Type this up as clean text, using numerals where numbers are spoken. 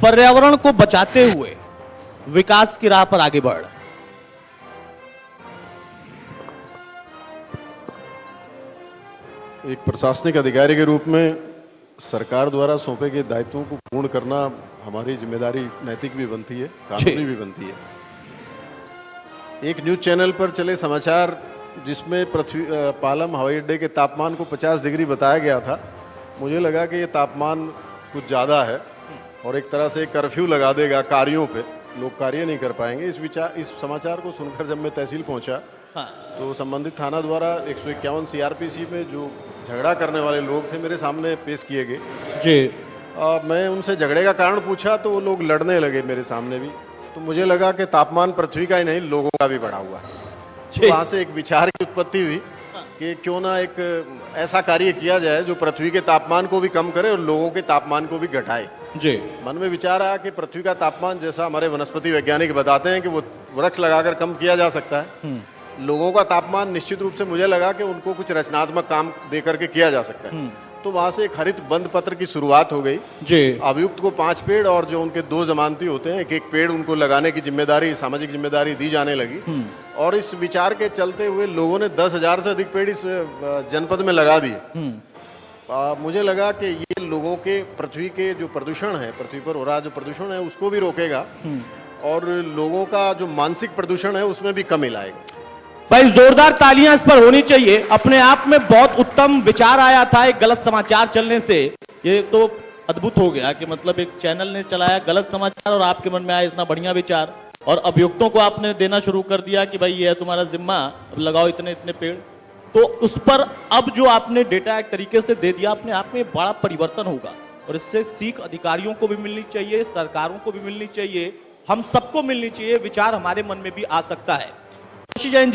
पर्यावरण को बचाते हुए विकास की राह पर आगे बढ़ रहा है। एक प्रशासनिक अधिकारी के रूप में सरकार द्वारा सौंपे गए दायित्वों को पूर्ण करना हमारी जिम्मेदारी नैतिक भी बनती है, कानूनी भी बनती है। एक न्यूज चैनल पर चले समाचार जिसमें पालम हवाई अड्डे के तापमान को 50 डिग्री बताया गया था, मुझे लगा कि ये तापमान कुछ ज़्यादा है और एक तरह से कर्फ्यू लगा देगा कार्यों पे, लोग कार्य नहीं कर पाएंगे। इस समाचार को सुनकर जब मैं तहसील पहुंचा तो संबंधित थाना द्वारा 151 सीआरपीसी में जो झगड़ा करने वाले लोग थे मेरे सामने पेश किए गए जी। मैं उनसे झगड़े का कारण पूछा तो वो लोग लड़ने लगे मेरे सामने भी। तो मुझे लगा कि तापमान पृथ्वी का ही नहीं लोगों का भी बढ़ा हुआ है। तो वहां से एक विचार की उत्पत्ति हुई कि क्यों ना एक ऐसा कार्य किया जाए जो पृथ्वी के तापमान को भी कम करे और लोगों के तापमान को भी घटाए। जी। मन में विचार आया कि पृथ्वी का तापमान जैसा हमारे वनस्पति वैज्ञानिक बताते हैं कि वो वृक्ष लगाकर कम किया जा सकता है, लोगों का तापमान निश्चित रूप से मुझे लगा कि उनको कुछ रचनात्मक काम दे करके किया जा सकता है। तो वहां से एक हरित बंद पत्र की शुरुआत हो गई। जी। अभियुक्त को 5 पेड़ और जो उनके 2 जमानती होते हैं, एक पेड़ उनको लगाने की जिम्मेदारी, सामाजिक जिम्मेदारी दी जाने लगी। और इस विचार के चलते हुए लोगों ने 10,000 से अधिक पेड़ इस जनपद में लगा दिए। मुझे लगा कि ये लोगों के पृथ्वी के जो प्रदूषण है, पृथ्वी पर हो रहा जो प्रदूषण है उसको भी रोकेगा और लोगों का जो मानसिक प्रदूषण है उसमें भी कमी लाएगा। भाई जोरदार तालियां इस पर होनी चाहिए। अपने आप में बहुत उत्तम विचार आया था एक गलत समाचार चलने से। ये तो अद्भुत हो गया कि मतलब एक चैनल ने चलाया गलत समाचार और आपके मन में आया इतना बढ़िया विचार और अभियुक्तों को आपने देना शुरू कर दिया कि भाई ये है तुम्हारा जिम्मा, अब लगाओ इतने इतने पेड़। तो उस पर अब जो आपने डेटा एक तरीके से दे दिया, अपने आप में बड़ा परिवर्तन होगा और इससे सीख अधिकारियों को भी मिलनी चाहिए, सरकारों को भी मिलनी चाहिए, हम सबको मिलनी चाहिए। विचार हमारे मन में भी आ सकता है। जैन जी।